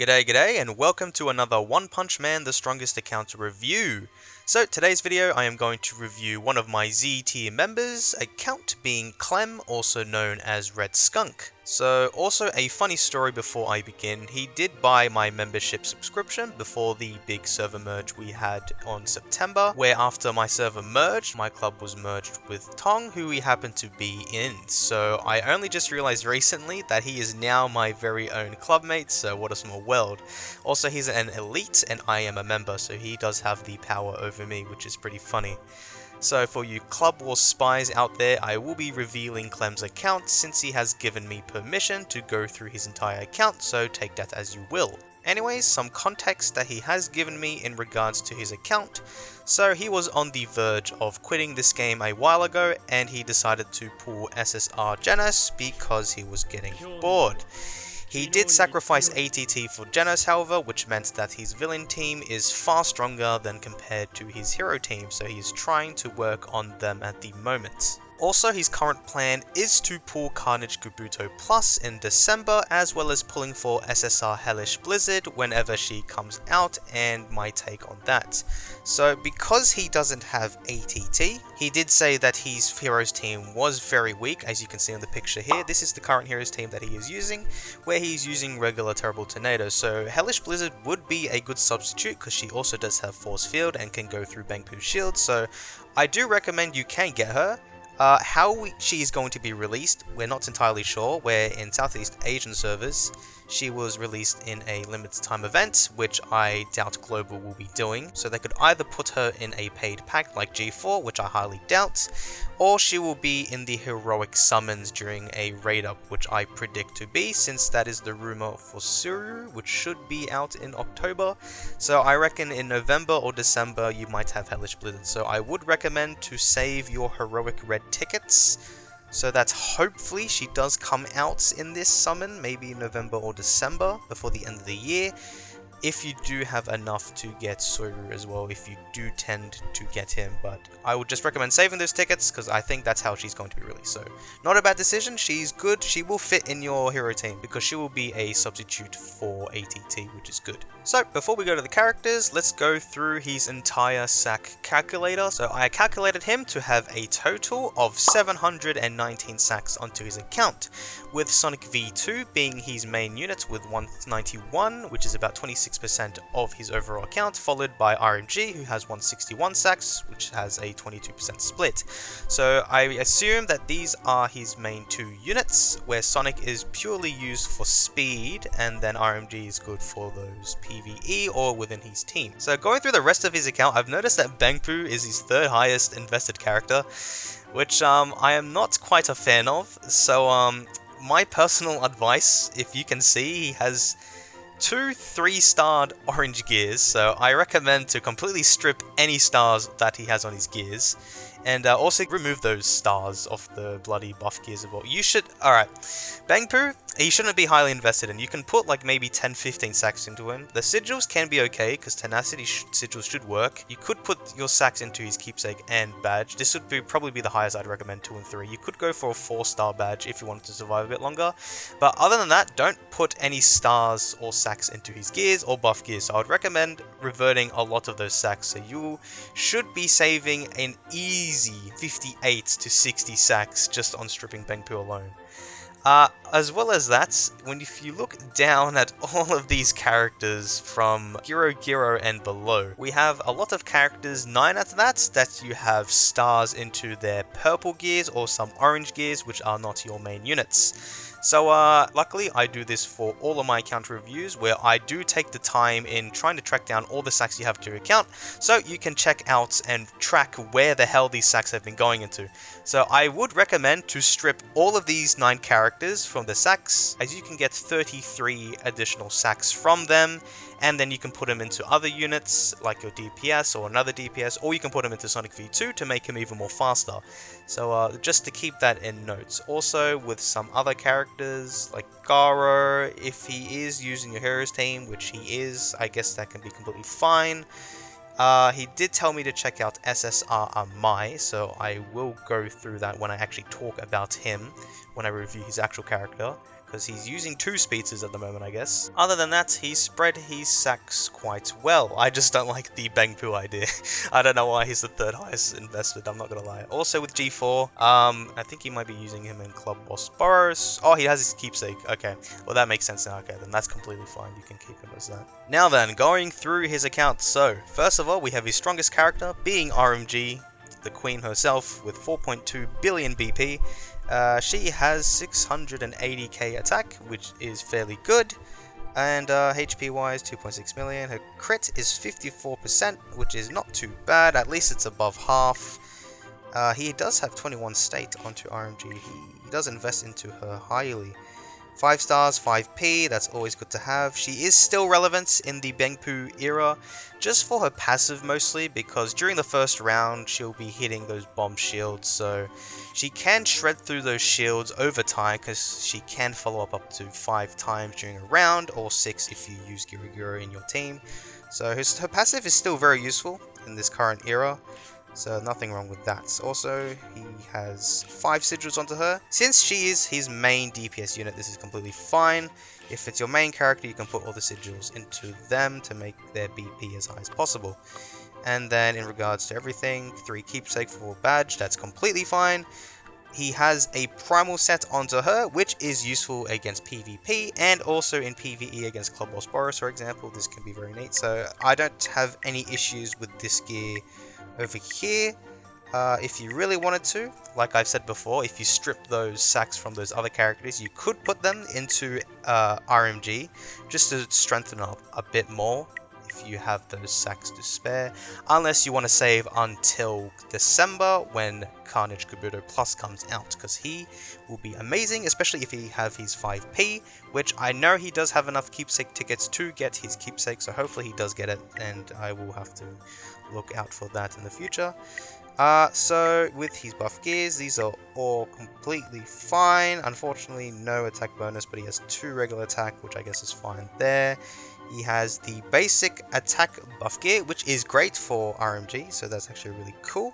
G'day, and welcome to another One Punch Man the Strongest account review. So today's video I am going to review one of my Z tier members' account, being Clem, also known as redskunk. So also a funny story before I begin, he did buy my membership subscription before the big server merge we had on September, where after my server merged, my club was merged with Tong, who he happened to be in. So I only just realized recently that he is now my very own clubmate, so what a small world. Also, he's an elite and I am a member, so he does have the power over me, which is pretty funny. So for you Club War spies out there, I will be revealing Clem's account since he has given me permission to go through his entire account, so take that as you will. Anyways, some context that he has given me in regards to his account. So he was on the verge of quitting this game a while ago and he decided to pull SSR Genos because he was getting bored. He did sacrifice ATT for Genos, however, which meant that his villain team is far stronger than compared to his hero team, so he is trying to work on them at the moment. Also, his current plan is to pull Carnage Kabuto Plus in December, as well as pulling for SSR Hellish Blizzard whenever she comes out, and my take on that. So because he doesn't have ATT, he did say that his heroes team was very weak, as you can see on the picture here. This is the current heroes team that he is using, where he's using regular Terrible Tornado. So Hellish Blizzard would be a good substitute because she also does have Force Field and can go through Bangpoo's shield, so I do recommend you can get her. How she is going to be released, we're not entirely sure, where in Southeast Asian servers, she was released in a limited time event, which I doubt Global will be doing, so they could either put her in a paid pack like G4, which I highly doubt, or she will be in the heroic summons during a raid up, which I predict to be, since that is the rumor for Suru, which should be out in October. So I reckon in November or December you might have Hellish Blizzard, so I would recommend to save your heroic red tickets, so that hopefully she does come out in this summon, maybe November or December, before the end of the year, if you do have enough to get Soiru as well, if you do tend to get him. But I would just recommend saving those tickets, because I think that's how she's going to be released. So, not a bad decision, she's good, she will fit in your hero team, because she will be a substitute for ATT, which is good. So, before we go to the characters, let's go through his entire sack calculator. So, I calculated him to have a total of 719 sacks onto his account, with Sonic V2 being his main unit with 191, which is about 26% of his overall account, followed by RMG, who has 161 sacks, which has a 22% split. So I assume that these are his main two units, where Sonic is purely used for speed, and then RMG is good for those PvE or within his team. So going through the rest of his account, I've noticed that Bangpoo is his third highest invested character, which I am not quite a fan of. So my personal advice, if you can see, he has 2 3-starred orange gears, so I recommend to completely strip any stars that he has on his gears, and also remove those stars off the bloody buff gears as well. You should, alright, Bangpoo, he shouldn't be highly invested in. You can put like maybe 10-15 sacks into him. The sigils can be okay, because tenacity sigils should work. You could put your sacks into his keepsake and badge. This would be probably be the highest I'd recommend, 2 and 3. You could go for a 4-star badge if you wanted to survive a bit longer, but other than that, don't put any stars or sacks into his gears or buff gears. So I would recommend reverting a lot of those sacks, so you should be saving an easy 58 to 60 sacks just on stripping Bangpoo alone. As well as that, if you look down at all of these characters from Giro and below, we have a lot of characters, 9 at that you have stars into their purple gears or some orange gears, which are not your main units. So luckily I do this for all of my account reviews, where I do take the time in trying to track down all the sacks you have to your account, so you can check out and track where the hell these sacks have been going into. So I would recommend to strip all of these 9 characters from the sacks, as you can get 33 additional sacks from them, and then you can put him into other units like your DPS or another DPS, or you can put him into Sonic V2 to make him even more faster. So just to keep that in notes. Also with some other characters like Garo, if he is using your heroes team, which he is, I guess that can be completely fine. He did tell me to check out SSR Amai, so I will go through that when I actually talk about him, when I review his actual character, because he's using 2 speedsters at the moment, I guess. Other than that, he spread his sacks quite well. I just don't like the Bangpoo idea. I don't know why he's the 3rd highest investment, I'm not gonna lie. Also with G4, I think he might be using him in clubwar Boros. Oh, he has his keepsake. Okay, well that makes sense now. Okay, then that's completely fine. You can keep him as that. Now then, going through his account. So, first of all, we have his strongest character being RMG, the queen herself, with 4.2 billion BP. She has 680k attack, which is fairly good, and HP wise 2.6 million. Her crit is 54%, which is not too bad, at least it's above half. He does have 21 state onto RMG, he does invest into her highly. 5 stars, 5p, that's always good to have. She is still relevant in the Bangpoo era, just for her passive mostly, because during the first round she'll be hitting those bomb shields, so she can shred through those shields over time, because she can follow up to 5 times during a round, or 6 if you use Giro in your team. So her passive is still very useful in this current era. So nothing wrong with that. Also, he has 5 sigils onto her. Since she is his main DPS unit, this is completely fine. If it's your main character, you can put all the sigils into them to make their BP as high as possible. And then in regards to everything, 3 keepsake for badge, that's completely fine. He has a primal set onto her, which is useful against PvP and also in PvE against clubwar Boros, for example. This can be very neat. So I don't have any issues with this gear over here. If you really wanted to, like I've said before, if you strip those sacks from those other characters, you could put them into RMG just to strengthen up a bit more if you have those sacks to spare, unless you want to save until December when Carnage Kabuto Plus comes out, because he will be amazing, especially if he have his 5p, which I know he does have enough keepsake tickets to get his keepsake, so hopefully he does get it, and I will have to look out for that in the future. So with his buff gears, these are all completely fine. Unfortunately, no attack bonus, but he has 2 regular attack, which I guess is fine there. He has the basic attack buff gear, which is great for RMG, so that's actually really cool.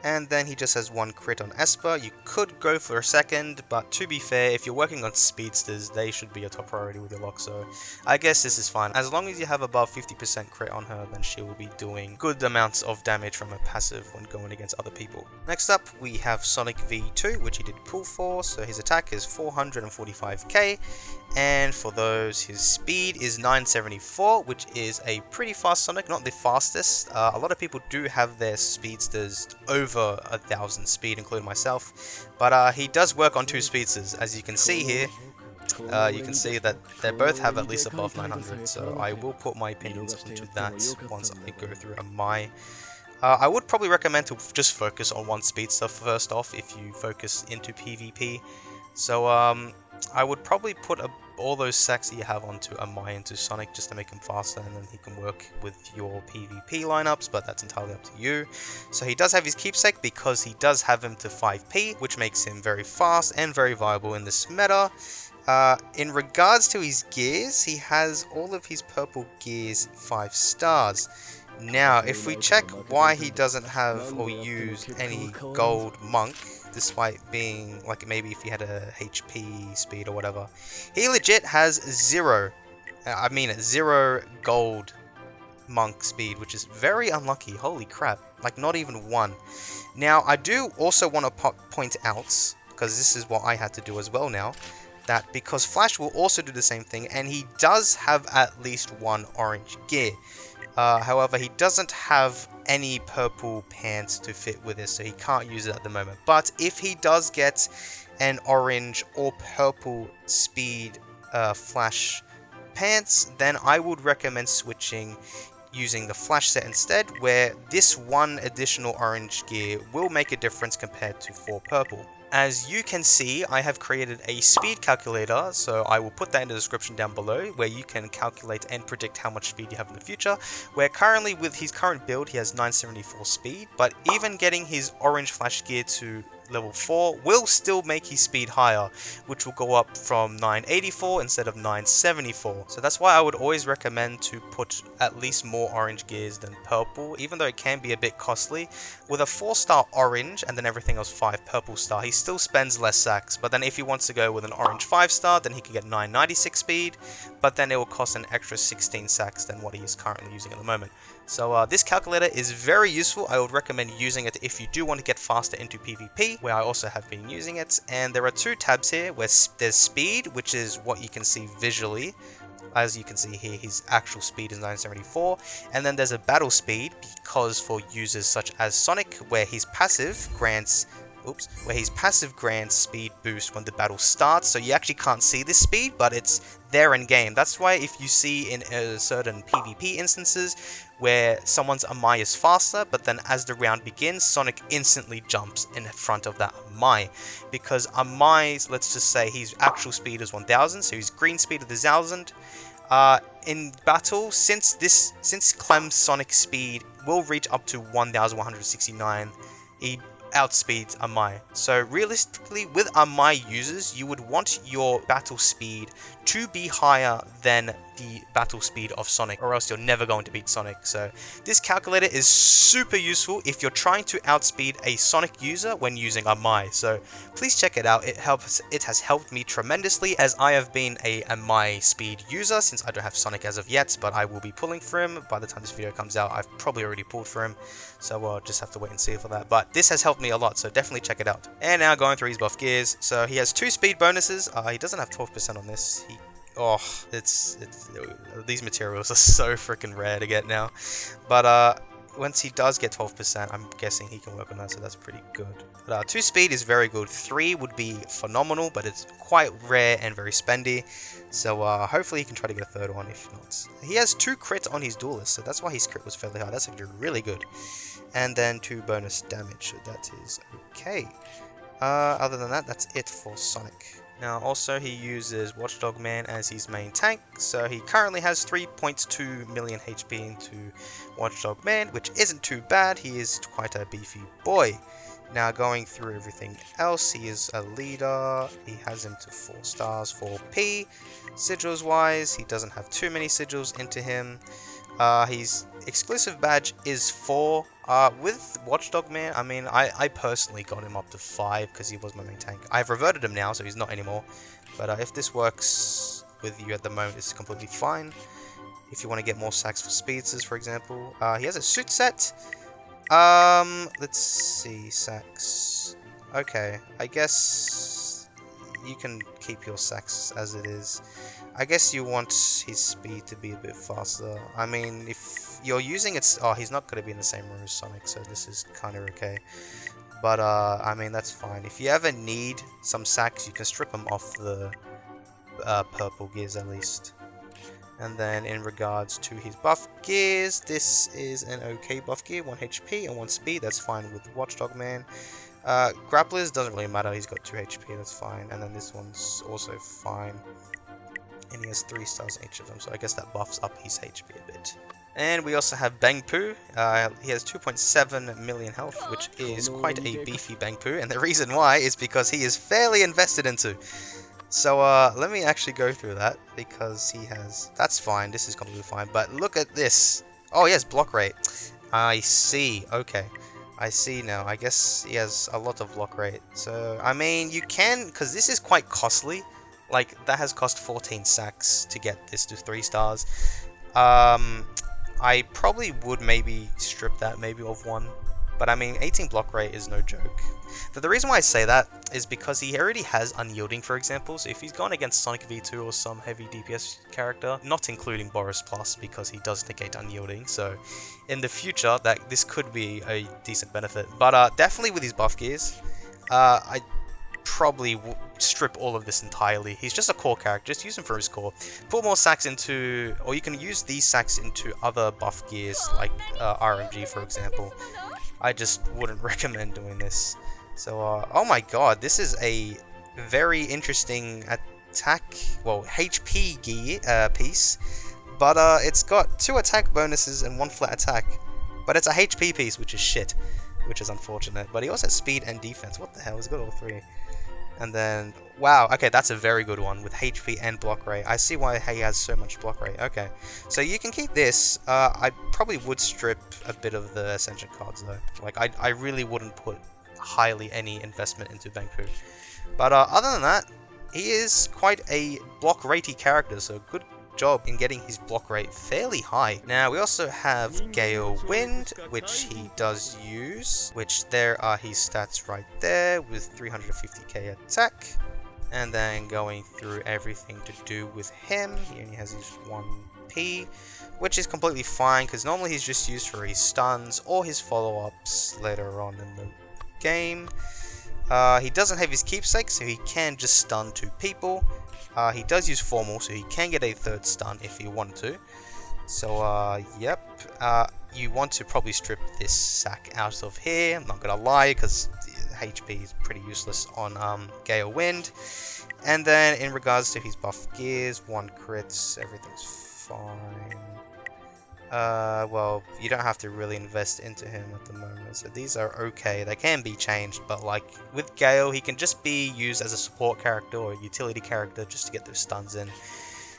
And then he just has 1 crit on Esper. You could go for a second, but to be fair, if you're working on speedsters, they should be a top priority with your lock, so I guess this is fine. As long as you have above 50% crit on her, then she will be doing good amounts of damage from her passive when going against other people. Next up, we have Sonic V2, which he did pull for, so his attack is 445k, and for those, his speed is 974, which is a pretty fast Sonic, not the fastest. A lot of people do have their speedsters over 1000 speed, including myself, but he does work on 2 speedsters. As you can see here, you can see that they both have at least above 900, so I will put my opinions into that once I go through Amai. I would probably recommend to just focus on 1 speedster first off if you focus into PvP. So I would probably put all those sacks that you have onto Amai into Sonic just to make him faster, and then he can work with your PvP lineups, but that's entirely up to you. So he does have his keepsake because he does have him to 5p, which makes him very fast and very viable in this meta. In regards to his gears, he has all of his purple gears 5 stars. Now, if we check why he doesn't have or use any gold monk, despite being, like, maybe if he had a HP speed or whatever, he legit has 0 gold monk speed, which is very unlucky. Holy crap, like not even 1. Now, I do also want to point out, because this is what I had to do as well now, that because Flash will also do the same thing, and he does have at least 1 orange gear. However, he doesn't have any purple pants to fit with it, so he can't use it at the moment. But if he does get an orange or purple speed Flash pants, then I would recommend switching using the Flash set instead, where this 1 additional orange gear will make a difference compared to 4 purple. As you can see, I have created a speed calculator, so I will put that in the description down below, where you can calculate and predict how much speed you have in the future, where currently with his current build he has 974 speed, but even getting his orange Flash gear to level 4 will still make his speed higher, which will go up from 984 instead of 974. So that's why I would always recommend to put at least more orange gears than purple, even though it can be a bit costly. With a 4-star orange and then everything else 5 purple star, he still spends less sacks. But then if he wants to go with an orange 5-star, then he can get 996 speed, but then it will cost an extra 16 sacks than what he is currently using at the moment. So this calculator is very useful. I would recommend using it if you do want to get faster into PvP, where I also have been using it. And there are 2 tabs here where there's speed, which is what you can see visually. As you can see here, his actual speed is 974. And then there's a battle speed, because for users such as Sonic, where his passive grants speed boost when the battle starts, so you actually can't see this speed, but it's there in game. That's why if you see in certain PvP instances where someone's Amai is faster, but then as the round begins, Sonic instantly jumps in front of that Amai, because Amai's, let's just say his actual speed is 1000, so his green speed is 1000. In battle, since Clem's Sonic speed will reach up to 1169, he outspeeds Amai. So realistically, with Amai users, you would want your battle speed to be higher than the battle speed of Sonic, or else you're never going to beat Sonic. So this calculator is super useful if you're trying to outspeed a Sonic user when using Amai. So please check it out. It has helped me tremendously, as I have been a Amai speed user since I don't have Sonic as of yet, but I will be pulling for him. By the time this video comes out, I've probably already pulled for him, so we'll just have to wait and see for that. But this has helped me a lot, so definitely check it out. And now going through his buff gears. So he has 2 speed bonuses. He doesn't have 12% on this. These materials are so freaking rare to get now. But once he does get 12%, I'm guessing he can work on that, so that's pretty good. But 2 speed is very good. 3 would be phenomenal, but it's quite rare and very spendy. So hopefully he can try to get a 3rd one if not. He has 2 crits on his duelist, so that's why his crit was fairly high. That's actually really good. And then 2 bonus damage, so that is okay. Other than that, that's it for Sonic. Now also he uses Watchdog Man as his main tank, so he currently has 3.2 million HP into Watchdog Man, which isn't too bad. He is quite a beefy boy. Now going through everything else, he is a leader, he has him to 4 stars, 4P. Sigils wise, he doesn't have too many sigils into him. His exclusive badge is 4. With Watchdog Man, I mean, I personally got him up to 5 because he was my main tank. I've reverted him now, so he's not anymore. But if this works with you at the moment, it's completely fine. If you want to get more sacks for speedsters, for example. He has a suit set. Let's see, sacks. Okay, I guess you can keep your sacks as it is. I guess you want his speed to be a bit faster. I mean, if you're using it... Oh, he's not going to be in the same room as Sonic, so this is kind of okay. But, I mean, that's fine. If you ever need some sacks, you can strip them off the purple gears at least. And then in regards to his buff gears, this is an okay buff gear. 1 HP and 1 speed, that's fine with Watchdog Man. Grapplers, doesn't really matter, he's got 2 HP, that's fine. And then this one's also fine. And he has 3 stars in each of them, so I guess that buffs up his HP a bit. And we also have Bang Poo. He has 2.7 million health, which is quite a beefy Bang Poo, and the reason why is because he is fairly invested into. So let me actually go through that, because he has... That's fine, this is completely fine, but look at this. Oh, he has block rate. I see, okay. I see now, I guess he has a lot of block rate. So, I mean, you can, because this is quite costly. Like, that has cost 14 sacks to get this to 3 stars. I probably would maybe strip that maybe of 1. But I mean, 18 block rate is no joke. But the reason why I say that is because he already has Unyielding, for example. So if he's gone against Sonic V2 or some heavy DPS character, not including Boros Plus because he does negate Unyielding. So in the future, this could be a decent benefit. But definitely with his buff gears, I probably strip all of this entirely. He's just a core character, just use him for his core. Put more sacks into, or you can use these sacks into other buff gears like RMG, for example. I just wouldn't recommend doing this. So oh my god, this is a very interesting attack, well, HP gear piece, but it's got 2 attack bonuses and 1 flat attack, but it's a HP piece, which is shit. which is unfortunate. But he also has speed and defense. What the hell? He's got all three. And then, wow, okay, that's a very good one with HP and block rate. I see why he has so much block rate. Okay, so you can keep this. I probably would strip a bit of the Ascension cards though. Like, I really wouldn't put hardly any investment into Banku. But other than that, he is quite a block ratey character, so good job in getting his block rate fairly high. Now we also have Gale Wind, which he does use, which there are his stats right there with 350k attack. And then going through everything to do with him, he only has his 1p, which is completely fine because normally he's just used for his stuns or his follow-ups later on in the game. He doesn't have his keepsake, so he can just stun 2 people. He does use formal, so he can get a 3rd stun if he wanted to. So, yep. You want to probably strip this sack out of here. I'm not gonna lie, because HP is pretty useless on Gale Wind. And then, in regards to his buff gears, 1 crits, everything's fine. Well, you don't have to really invest into him at the moment, so these are okay. They can be changed, but like with Gale, he can just be used as a support character or a utility character just to get those stuns in.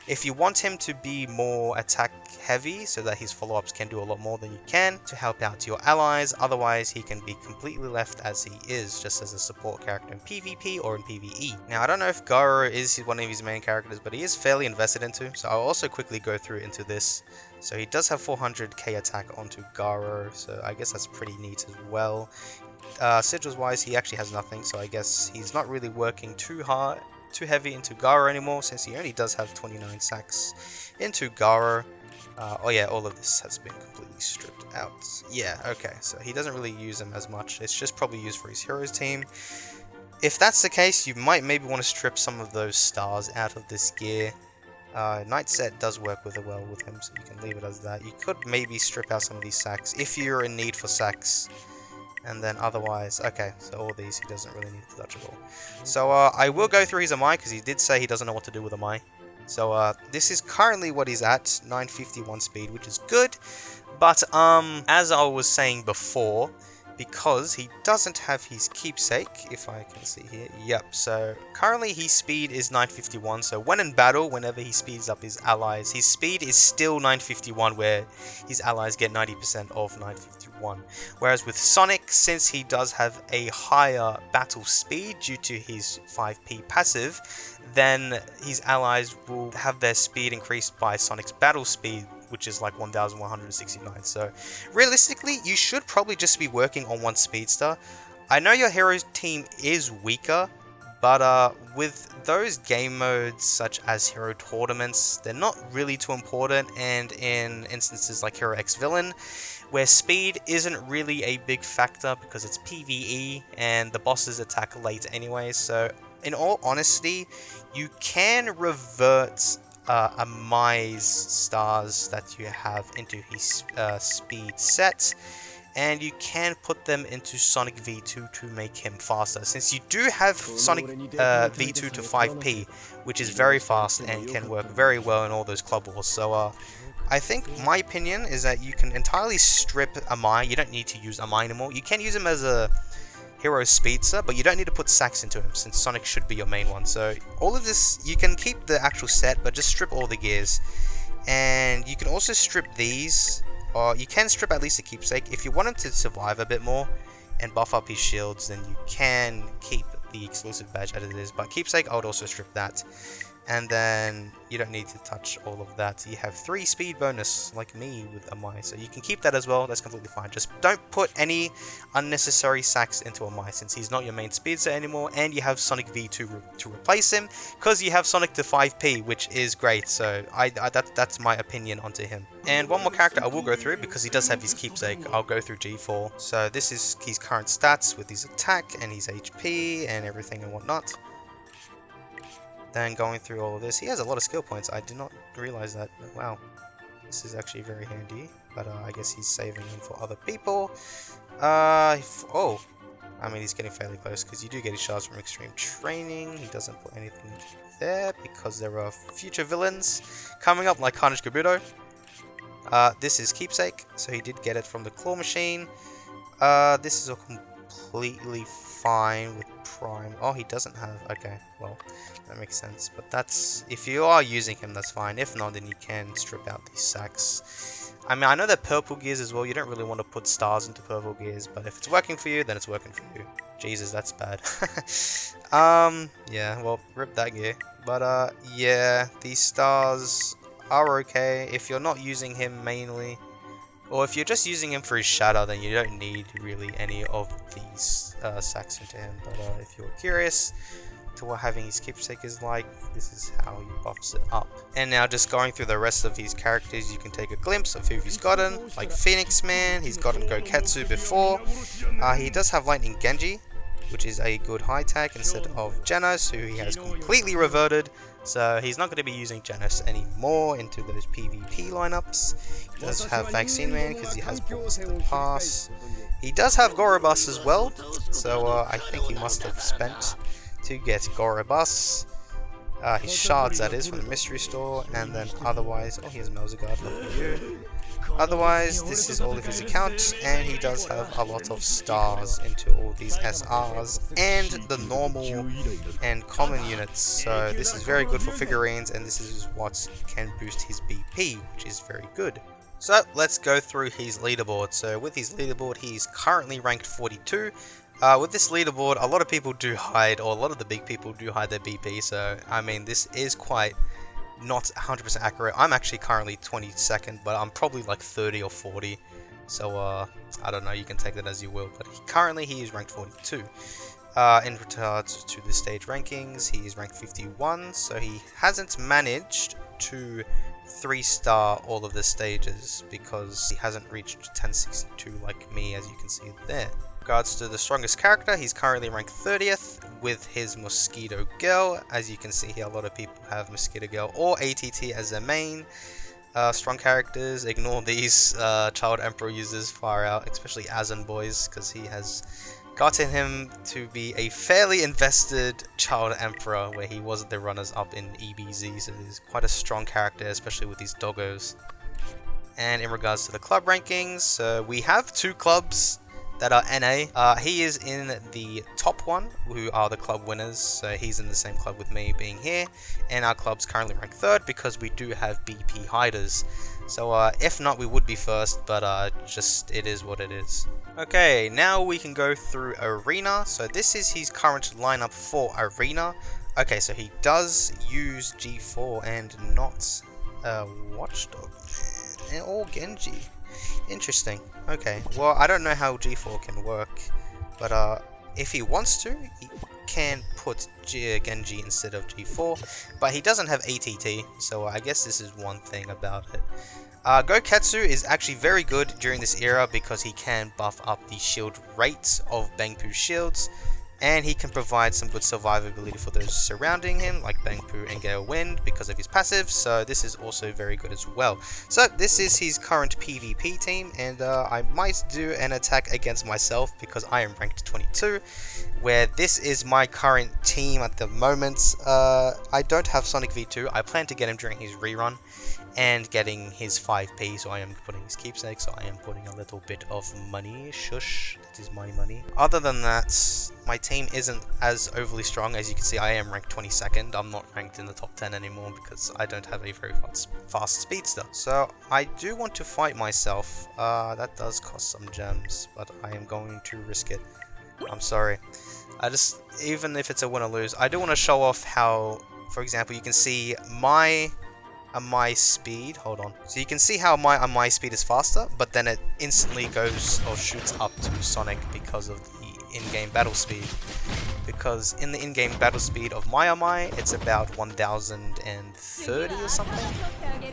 If you want him to be more attack heavy so that his follow-ups can do a lot more than you can to help out your allies, otherwise he can be completely left as he is, just as a support character in PvP or in PvE. Now I don't know if Garo is one of his main characters, but he is fairly invested into, so I'll also quickly go through into this. So he does have 400k attack onto Garo, so I guess that's pretty neat as well. Sigils wise, he actually has nothing, so I guess he's not really working too heavy into Garo anymore, since he only does have 29 sacks into Garo. Oh yeah, all of this has been completely stripped out. Yeah, okay, so he doesn't really use them as much. It's just probably used for his heroes team. If that's the case, you might maybe want to strip some of those stars out of this gear. Night Set does work well with him, so you can leave it as that. You could maybe strip out some of these sacks if you're in need for sacks. And then otherwise, okay, so all these he doesn't really need to touch at all. So I will go through his Amai, because he did say he doesn't know what to do with Amai. So this is currently what he's at, 951 speed, which is good. But as I was saying before, because he doesn't have his keepsake, if I can see here, yep, so currently his speed is 951, so when in battle, whenever he speeds up his allies, his speed is still 951, where his allies get 90% of 951. Whereas with Sonic, since he does have a higher battle speed due to his 5p passive, then his allies will have their speed increased by Sonic's battle speed, which is like 1169. So realistically, you should probably just be working on one speedster. I know your hero team is weaker, but with those game modes such as hero tournaments, they're not really too important. And in instances like Hero X Villain, where speed isn't really a big factor because it's PvE and the bosses attack late anyway. So in all honesty, you can revert Amai's stars that you have into his speed set, and you can put them into Sonic V2 to make him faster, since you do have Sonic V2 to 5p, which is very fast and can work very well in all those club wars. So I think my opinion is that you can entirely strip Amai. You don't need to use Amai anymore. You can use him as a hero speedster, but you don't need to put sacks into him, since Sonic should be your main one. So all of this, you can keep the actual set, but just strip all the gears. And you can also strip these, or you can strip at least the keepsake. If you want him to survive a bit more and buff up his shields, then you can keep the exclusive badge as it is, but keepsake, I would also strip that. And then you don't need to touch all of that. You have 3 speed bonus like me with Amai, so you can keep that as well. That's completely fine. Just don't put any unnecessary sacks into Amai, since he's not your main speedster anymore, and you have Sonic V2 to replace him, because you have Sonic to 5p, which is great. So that's my opinion onto him. And one more character I will go through, because he does have his keepsake. I'll go through G4. So this is his current stats with his attack and his HP and everything and whatnot. Then going through all of this, he has a lot of skill points. I did not realize that. Wow, this is actually very handy, but I guess he's saving them for other people. Oh, I mean, he's getting fairly close, because you do get his shards from extreme training. He doesn't put anything there because there are future villains coming up like Carnage Kabuto. This is keepsake, so he did get it from the claw machine. This is all completely fine with Prime. Oh, he doesn't have... Okay, well, that makes sense. But that's... If you are using him, that's fine. If not, then you can strip out these sacks. I mean, I know they're purple gears as well. You don't really want to put stars into purple gears. But if it's working for you, then it's working for you. Jesus, that's bad. Yeah, well, rip that gear. But, yeah, these stars are okay. If you're not using him mainly... Or if you're just using him for his shadow, then you don't need really any of these sacks into him. But if you're curious to what having his keepsake is like, this is how he buffs it up. And now just going through the rest of these characters, you can take a glimpse of who he's gotten. Like Phoenix Man, he's gotten Goketsu before. He does have Lightning Genji, which is a good high tech instead of Genos, who he has completely reverted. So he's not going to be using Genos anymore into those PvP lineups. He does have Vaccine Man because he has Balls to pass. He does have Gorobus as well, so I think he must have spent to get Gorobus. His shards, that is, from the mystery store, and then otherwise... Oh, he has Melzigard, lucky you. Otherwise, this is all of his accounts, and he does have a lot of stars into all these SRs and the normal and common units. So this is very good for figurines, and this is what can boost his BP, which is very good. So let's go through his leaderboard. So with his leaderboard, he's currently ranked 42. With this leaderboard, a lot of people do hide, or a lot of the big people do hide their BP. So I mean, this is quite not 100% accurate. I'm actually currently 22nd, but I'm probably like 30 or 40. So I don't know, you can take that as you will. But currently he is ranked 42. In regards to the stage rankings, he is ranked 51. So he hasn't managed to 3-star all of the stages because he hasn't reached 1062 like me, as you can see there. In regards to the strongest character, he's currently ranked 30th with his Mosquito Girl. As you can see here, a lot of people have Mosquito Girl or ATT as their main strong characters. Ignore these Child Emperor users far out, especially Azan boys, because he has gotten him to be a fairly invested Child Emperor, where he was the runners-up in EBZ, so he's quite a strong character, especially with these doggos. And in regards to the club rankings, we have 2 clubs that are NA. He is in the top one, who are the club winners, so he's in the same club with me being here, and our club's currently ranked 3rd because we do have BP hiders. So if not, we would be 1st, but just it is what it is. Okay, now we can go through Arena. So this is his current lineup for Arena. Okay, so he does use G4 and not Watchdog or Genji. Interesting. Okay, well, I don't know how G4 can work, but if he wants to, he can put Genji instead of G4, but he doesn't have ATT, so I guess this is one thing about it. Goketsu is actually very good during this era because he can buff up the shield rate of Bangpu's shields, and he can provide some good survivability for those surrounding him, like Bangpu and Gale Wind, because of his passive, so this is also very good as well. So this is his current PvP team, and I might do an attack against myself because I am ranked 22, where this is my current team at the moment. I don't have Sonic V2, I plan to get him during his rerun, and getting his 5p, so I am putting his keepsake, so I am putting a little bit of money. Shush, that is my money. Other than that, my team isn't as overly strong. As you can see, I am ranked 22nd. I'm not ranked in the top 10 anymore because I don't have a very fast speedster. So I do want to fight myself. That does cost some gems, but I am going to risk it. I'm sorry. Even if it's a win or lose, I do want to show off how, for example, you can see my Amai speed. Hold on. So you can see how my Amai speed is faster, but then it instantly goes or shoots up to Sonic because of the in-game battle speed. Because in the in-game battle speed of my Amai, it's about 1030 or something.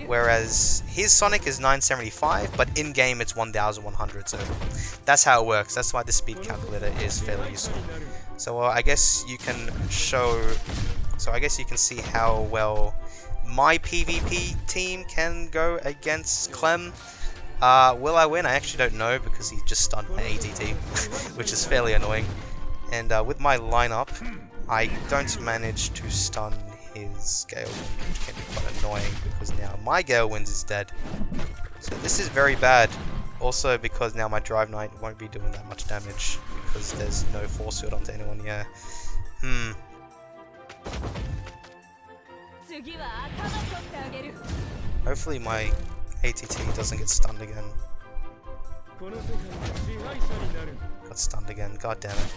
Whereas his Sonic is 975, but in-game it's 1100. So that's how it works. That's why the speed calculator is fairly useful. So I guess you can show. So I guess you can see how well my PvP team can go against Clem. Will I win? I actually don't know because he just stunned my ATT, which is fairly annoying. And with my lineup, I don't manage to stun his Gale Wind, which can be quite annoying because now my Gale Wind is dead. So this is very bad. Also because now my Drive Knight won't be doing that much damage because there's no force field onto anyone, yeah. Hopefully my ATT doesn't get stunned again. Got stunned again, god damn it.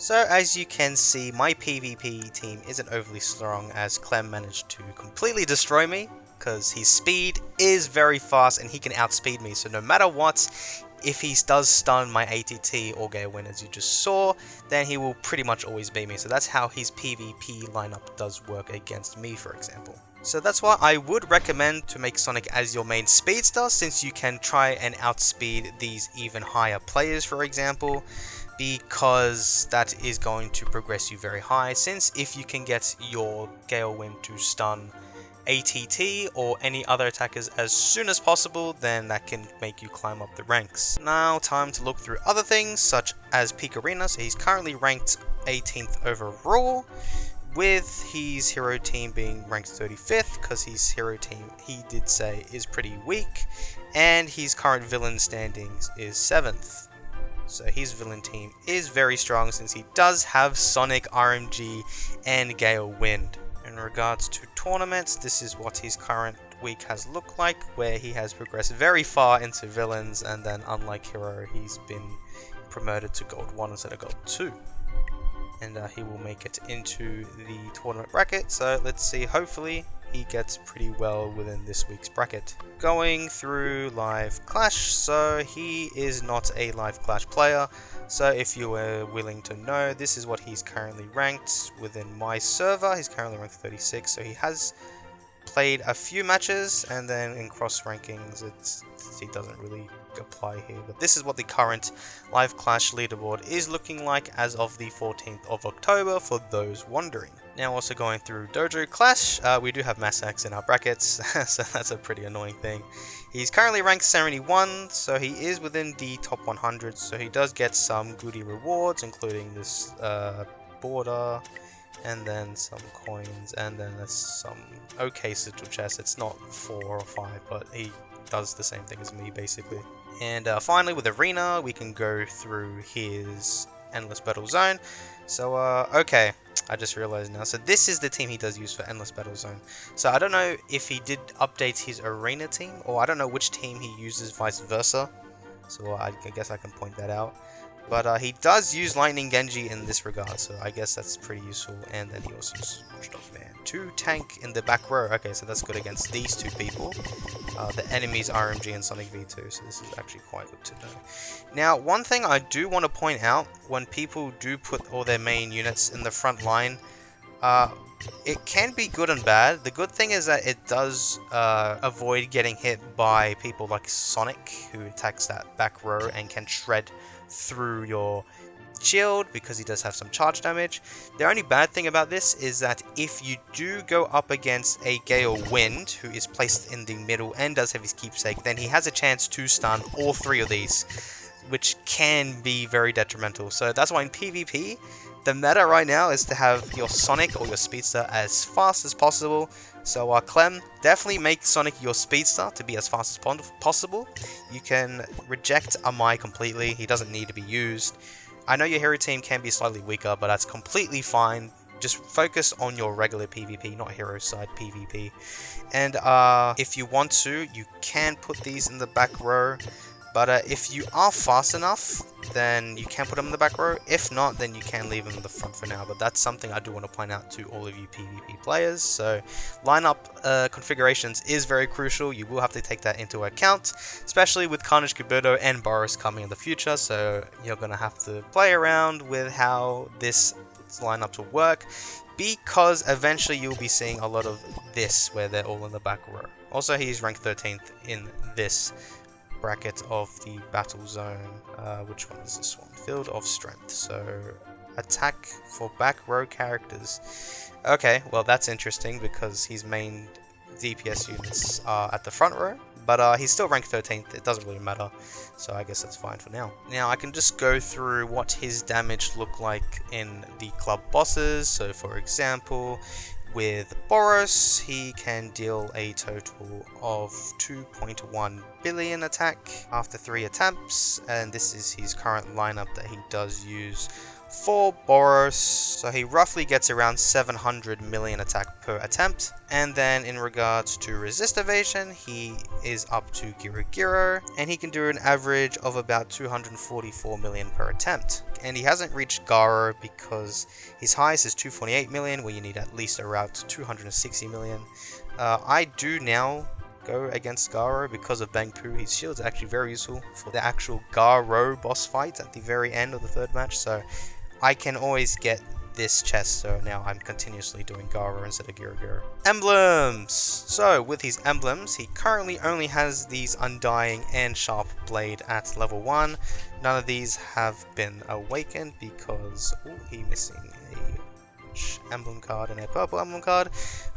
So as you can see, my PvP team isn't overly strong as Clem managed to completely destroy me because his speed is very fast and he can outspeed me. So no matter what, if he does stun my ATT or get a win as you just saw, then he will pretty much always beat me. So that's how his PvP lineup does work against me, for example. So that's why I would recommend to make Sonic as your main speedster, since you can try and outspeed these even higher players, for example, because that is going to progress you very high, since if you can get your Gale Wind to stun ATT or any other attackers as soon as possible, then that can make you climb up the ranks. Now time to look through other things such as Figurines. So he's currently ranked 18th overall, with his hero team being ranked 35th because his hero team, he did say, is pretty weak, and his current villain standings is 7th. So his villain team is very strong since he does have Sonic, RMG and Gale Wind. In regards to tournaments, this is what his current week has looked like, where he has progressed very far into villains, and then unlike Hero, he's been promoted to Gold 1 instead of Gold 2. And he will make it into the tournament bracket, so let's see, hopefully he gets pretty well within this week's bracket. Going through Live Clash, so he is not a Live Clash player, so if you were willing to know, this is what he's currently ranked within my server. He's currently ranked 36, so he has played a few matches, and then in cross rankings he doesn't really apply here, but this is what the current Live Clash leaderboard is looking like as of the 14th of October for those wondering. Now also going through Dojo Clash, we do have Massax in our brackets, so that's a pretty annoying thing. He's currently ranked 71, so he is within the top 100, so he does get some goodie rewards, including this border, and then some coins, and then there's some okay sigil chests. It's not 4 or 5, but he does the same thing as me basically. And finally with Arena, we can go through his Endless Battle Zone. So okay, I just realized now. So this is the team he does use for Endless Battle Zone. So I don't know if he did update his Arena team, or I don't know which team he uses vice versa. So I guess I can point that out. But he does use Lightning Genji in this regard, so I guess that's pretty useful. And then he also uses Watchdog Man to tank in the back row. Okay, so that's good against these two people. The enemy's RMG and Sonic V2, so this is actually quite good to know. Now, one thing I do want to point out, when people do put all their main units in the front line, it can be good and bad. The good thing is that it does avoid getting hit by people like Sonic, who attacks that back row and can shred through your shield because he does have some charge damage. The only bad thing about this is that if you do go up against a Gale Wind, who is placed in the middle and does have his keepsake, then he has a chance to stun all 3 of these, which can be very detrimental. So that's why in PvP, the meta right now is to have your Sonic or your Speedster as fast as possible. So Clem, definitely make Sonic your Speedster to be as fast as possible. You can reject Amai completely, he doesn't need to be used. I know your hero team can be slightly weaker, but that's completely fine. Just focus on your regular PvP, not hero side PvP. And if you want to, you can put these in the back row. But if you are fast enough, then you can put him in the back row. If not, then you can leave him in the front for now. But that's something I do want to point out to all of you PvP players. So lineup configurations is very crucial. You will have to take that into account, especially with Carnage Kabuto and Boros coming in the future. So you're going to have to play around with how this lineup will work, because eventually you'll be seeing a lot of this where they're all in the back row. Also, he's ranked 13th in this bracket of the battle zone. Which one is this one? Field of Strength. So attack for back row characters. Okay, well that's interesting because his main DPS units are at the front row, but he's still ranked 13th. It doesn't really matter, so I guess that's fine for now. Now I can just go through what his damage look like in the club bosses. So for example, with Boros, he can deal a total of 2.1 billion attack after 3 attempts, and this is his current lineup that he does use for Boros. So he roughly gets around 700 million attack per attempt. And then in regards to resist evasion, he is up to Giro, and he can do an average of about 244 million per attempt. And he hasn't reached Garo because his highest is 248 million, where you need at least around 260 million. I do now go against Garo because of Bangpu. His shield's actually very useful for the actual Garo boss fight at the very end of the 3rd match, so I can always get this chest, so now I'm continuously doing Garo instead of Giro. Emblems! So with his emblems, he currently only has these Undying and Sharp Blade at level 1. None of these have been awakened because he's missing a emblem card and a purple emblem card,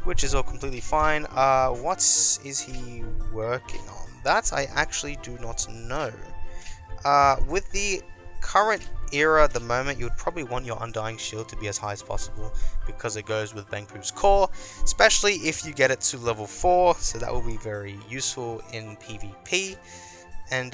which is all completely fine. What is he working on? That I actually do not know. With the current era at the moment, you would probably want your Undying Shield to be as high as possible because it goes with Bangpu's core, especially if you get it to level 4, so that will be very useful in PvP. And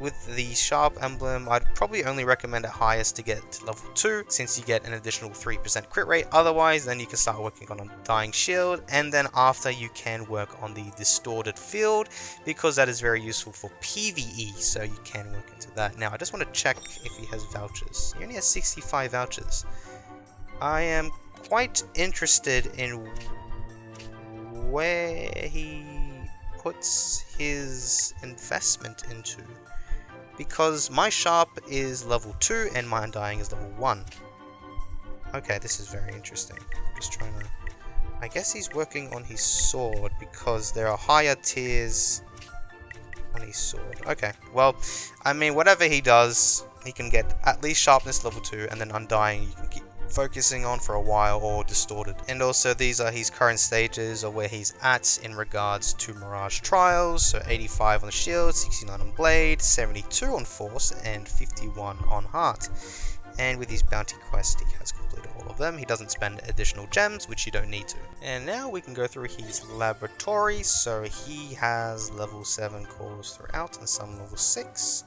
with the Sharp Emblem, I'd probably only recommend it highest to get to level 2, since you get an additional 3% crit rate. Otherwise, then you can start working on Undying Shield, and then after you can work on the Distorted Field, because that is very useful for PvE, so you can work into that. Now, I just want to check if he has vouchers. He only has 65 vouchers. I am quite interested in where he puts his investment into, because my Sharp is level 2 and my Undying is level 1. Okay, this is very interesting. I'm just trying to... I guess he's working on his sword because there are higher tiers on his sword. Okay, well, I mean, whatever he does, he can get at least Sharpness level 2, and then Undying you can keep focusing on for a while, or Distorted. And also these are his current stages, or where he's at in regards to Mirage Trials. So 85 on the shield, 69 on blade, 72 on force, and 51 on heart. And with his bounty quest, he has completed all of them. He doesn't spend additional gems, which you don't need to. And now we can go through his laboratory. So he has level 7 cores throughout and some level 6.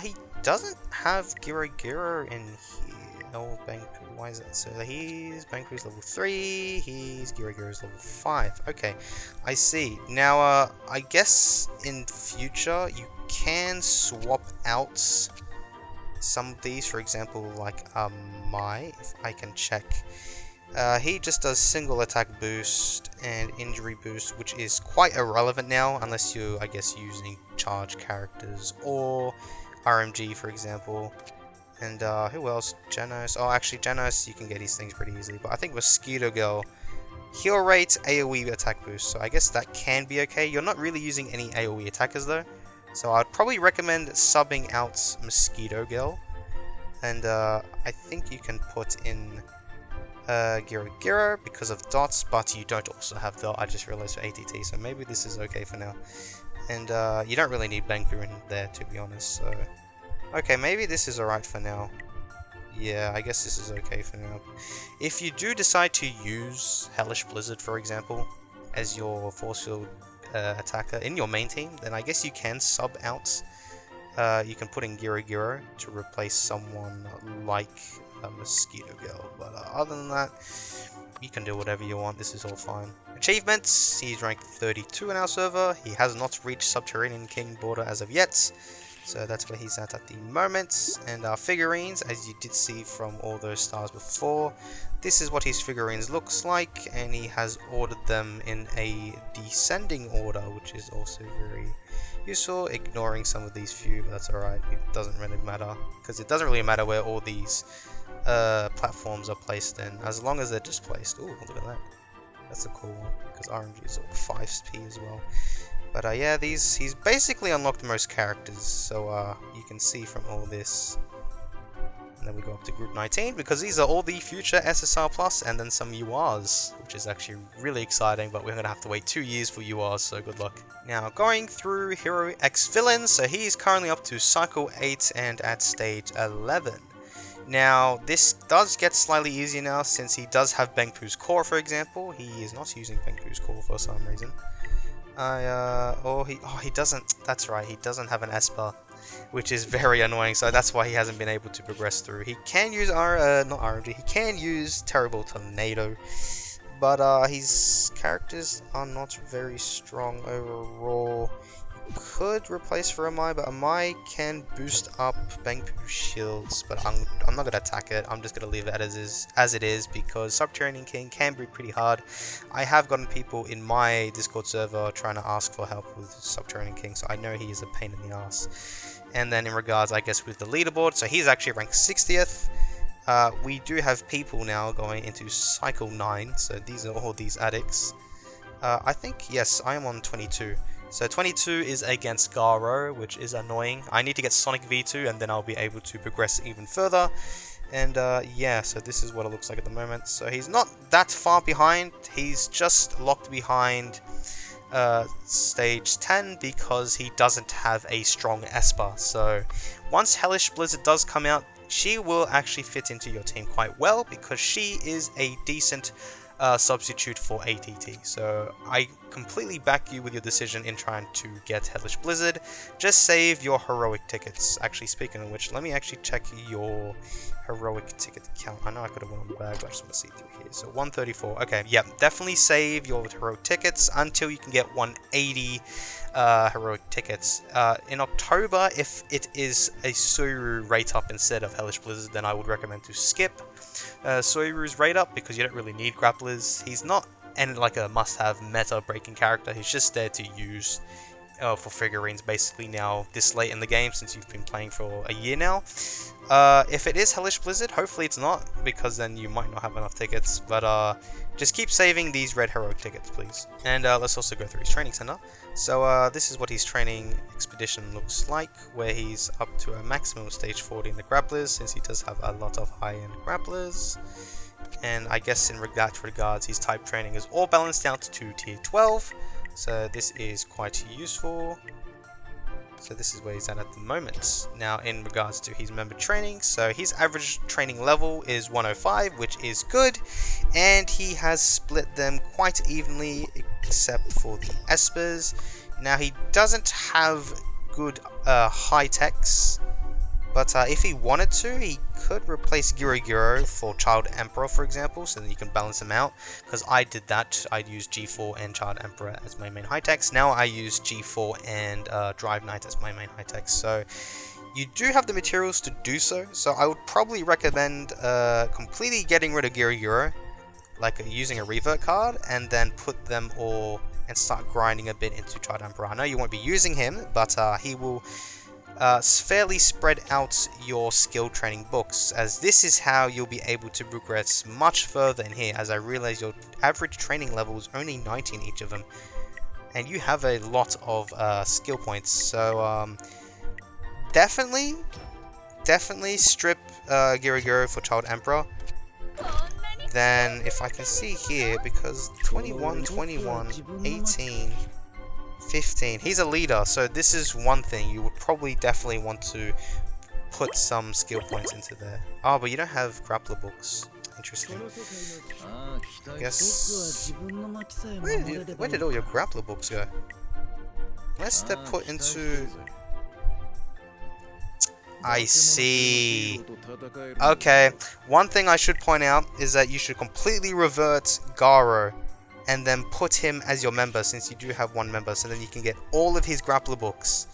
He doesn't have Giro in here. No, Bangpu, why is that? So he's Bangpu's level 3, he's Giro's level 5. Okay, I see. Now, I guess in future you can swap out some of these, for example, like Amai, if I can check. He just does single attack boost and injury boost, which is quite irrelevant now, unless you're, I guess, using charge characters or RMG, for example. And who else? Genos. Oh, actually, Genos, you can get these things pretty easily. But I think Mosquito Girl, heal rate, AoE attack boost. So I guess that can be okay. You're not really using any AoE attackers though. So I'd probably recommend subbing out Mosquito Girl. And I think you can put in Giro because of dots, but you don't also have dot. I just realized for ATT. So maybe this is okay for now. And you don't really need Bangpu in there, to be honest. So... okay, maybe this is alright for now. Yeah, I guess this is okay for now. If you do decide to use Hellish Blizzard, for example, as your force field attacker in your main team, then I guess you can sub out. You can put in Giro to replace someone like a Mosquito Girl. But other than that, You can do whatever you want, this is all fine. Achievements, he's ranked 32 in our server. He has not reached Subterranean King border as of yet. So that's where he's at the moment. And our figurines, as you did see from all those stars before, this is what his figurines looks like. And he has ordered them in a descending order, which is also very useful. Ignoring some of these few, but that's alright. It doesn't really matter. Because it doesn't really matter where all these platforms are placed in, as long as they're just placed. Ooh, look at that. That's a cool one, because RNG is all 5p as well. But yeah, he's basically unlocked most characters, so you can see from all this. And then we go up to Group 19, because these are all the future SSR Plus, and then some URs, which is actually really exciting, but we're going to have to wait 2 years for URs, so good luck. Now, going through Hero X Villains, so he's currently up to Cycle 8 and at Stage 11. Now, this does get slightly easier now, since he does have Bengpu's Core, for example. He is not using Bengpu's Core for some reason. He doesn't, that's right, he doesn't have an Esper, which is very annoying, so that's why he hasn't been able to progress through. He can use he can use Terrible Tornado, but his characters are not very strong overall. Could replace for Amai, but Amai can boost up Bengpu's shields, but I'm not going to attack it. I'm just going to leave it as it is, because Subterranean King can be pretty hard. I have gotten people in my Discord server trying to ask for help with Subterranean King, so I know he is a pain in the ass. And then in regards, I guess, with the leaderboard, so he's actually ranked 60th. We do have people now going into Cycle 9, so these are all these addicts. I think, yes, I am on 22. So 22 is against Garo, which is annoying. I need to get Sonic V2 and then I'll be able to progress even further. And yeah, so this is what it looks like at the moment. So he's not that far behind. He's just locked behind stage 10 because he doesn't have a strong Esper. So once Hellish Blizzard does come out, she will actually fit into your team quite well, because she is a decent substitute for ATT. So I completely back you with your decision in trying to get Hellish Blizzard. Just save your heroic tickets. Actually, speaking of which, let me actually check your heroic ticket count. I know I could have won on the bag, but I just want to see through here. So 134. Okay, yeah, definitely save your heroic tickets until you can get 180 heroic tickets. In October, if it is a Soiru rate up instead of Hellish Blizzard, then I would recommend to skip Soiru's rate up, because you don't really need grapplers. He's not like a must-have meta-breaking character. He's just there to use for figurines basically now this late in the game, since you've been playing for a year now. If it is Hellish Blizzard, hopefully it's not, because then you might not have enough tickets, but just keep saving these red heroic tickets, please. And let's also go through his training center. So this is what his training expedition looks like, where he's up to a maximum of stage 40 in the grapplers, since he does have a lot of high-end grapplers. And I guess in that regards, his type training is all balanced out to tier 12. So this is quite useful. So this is where he's at the moment. Now in regards to his member training, so his average training level is 105, which is good. And he has split them quite evenly, except for the Espers. Now he doesn't have good high techs, but if he wanted to, he could replace Giro for Child Emperor, for example, so that you can balance them out. Because I did that. I used G4 and Child Emperor as my main high techs. Now I use G4 and Drive Knight as my main high techs. So you do have the materials to do so. So I would probably recommend completely getting rid of Giro, like using a revert card, and then put them all and start grinding a bit into Child Emperor. I know you won't be using him, but he will fairly spread out your skill training books, as this is how you'll be able to progress much further in here, as I realize your average training level is only 19 each of them, and you have a lot of skill points. So definitely strip Giro for Child Emperor. Then if I can see here, because 21, 21, 18, 15, he's a leader, so this is one thing you would probably definitely want to put some skill points into there. Oh, but you don't have grappler books. Interesting. I guess where did all your grappler books go? Unless they're put into... I see. Okay, one thing I should point out is that you should completely revert Garo and then put him as your member, since you do have one member, so then you can get all of his grappler books.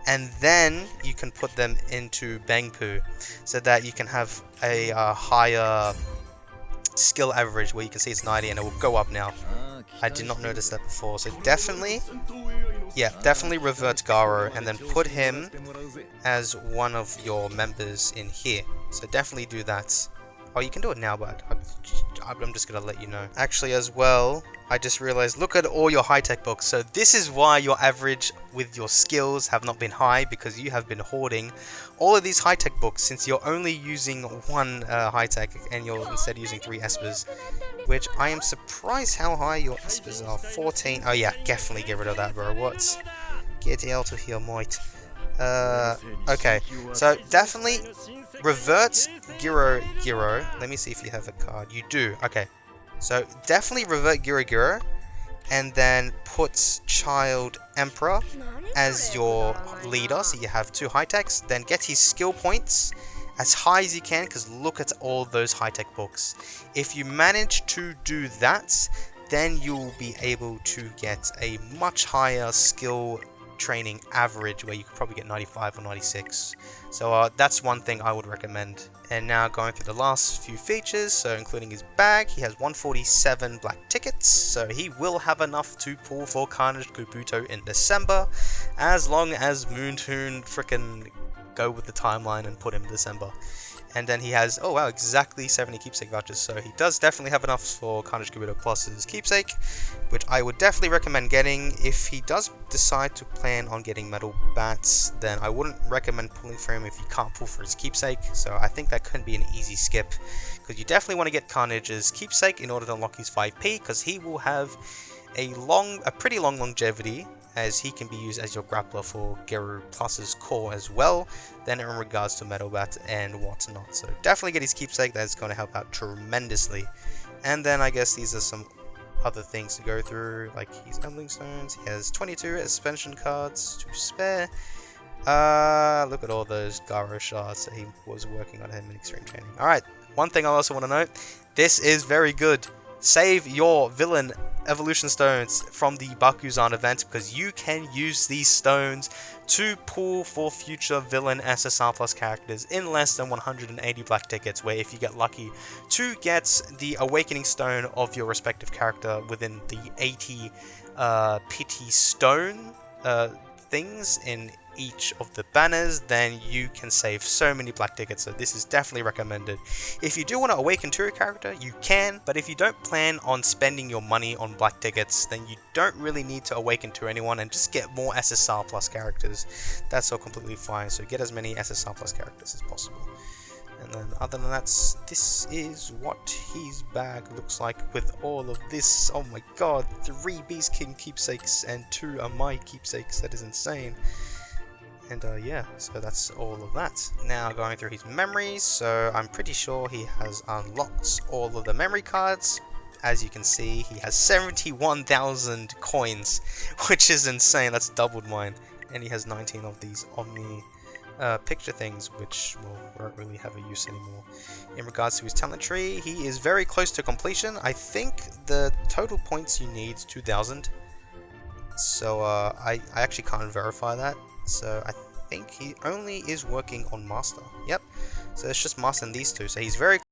And then you can put them into Bangpoo, so that you can have a higher skill average, where you can see it's 90 and it will go up now. I did not notice that before, so definitely revert Garo and then put him as one of your members in here. So definitely do that. Oh, you can do it now, but I'm just gonna let you know. Actually, as well, I just realized, look at all your high-tech books. So this is why your average with your skills have not been high, because you have been hoarding all of these high-tech books, since you're only using one high-tech and you're instead using 3 espers, which I am surprised how high your espers are. 14. Oh yeah, definitely get rid of that, bro. What? Get out of here, mate. Okay, so definitely revert Giro. Let me see if you have a card. You do. Okay, so definitely revert Giro, and then put Child Emperor as your leader, so you have 2 high techs. Then get his skill points as high as you can, because look at all those high tech books. If you manage to do that, then you'll be able to get a much higher skill training average, where you could probably get 95 or 96. So that's one thing I would recommend. And now going through the last few features, so including his bag, he has 147 black tickets, so he will have enough to pull for Carnage Kabuto in December, as long as Moonton frickin' go with the timeline and put him in December. And then he has, oh wow, exactly 70 keepsake vouchers, so he does definitely have enough for Carnage Kabuto plus his keepsake, which I would definitely recommend getting. If he does decide to plan on getting metal bats, then I wouldn't recommend pulling for him if you can't pull for his keepsake, so I think that could be an easy skip, because you definitely want to get Carnage's keepsake in order to unlock his 5p, because he will have a pretty long longevity, as he can be used as your grappler for Geru Plus's core as well, then in regards to Metal Bat and whatnot. So definitely get his keepsake, that's going to help out tremendously. And then I guess these are some other things to go through, like his Emblem Stones. He has 22 suspension cards to spare. Look at all those Garo shards that he was working on him in Extreme Training. Alright, one thing I also want to note, this is very good. Save your villain evolution stones from the Bakuzan event, because you can use these stones to pull for future villain SSR plus characters in less than 180 black tickets, where if you get lucky to get the awakening stone of your respective character within the 80 pity stone things in each of the banners, then you can save so many black tickets, so this is definitely recommended. If you do want to awaken to your character, you can, but if you don't plan on spending your money on black tickets, then you don't really need to awaken to anyone and just get more SSR plus characters. That's all completely fine, so get as many SSR plus characters as possible. And then other than that, this is what his bag looks like with all of this. Oh my god, 3 Beast King keepsakes and 2 Amai keepsakes, that is insane. And yeah, so that's all of that. Now going through his memories, so I'm pretty sure he has unlocked all of the memory cards. As you can see, he has 71,000 coins, which is insane, that's doubled mine. And he has 19 of these Omni picture things, which won't really have a use anymore. In regards to his talent tree, he is very close to completion. I think the total points you need is 2,000. So I actually can't verify that. So I think he only is working on Master. Yep. So it's just Master and these two. So he's very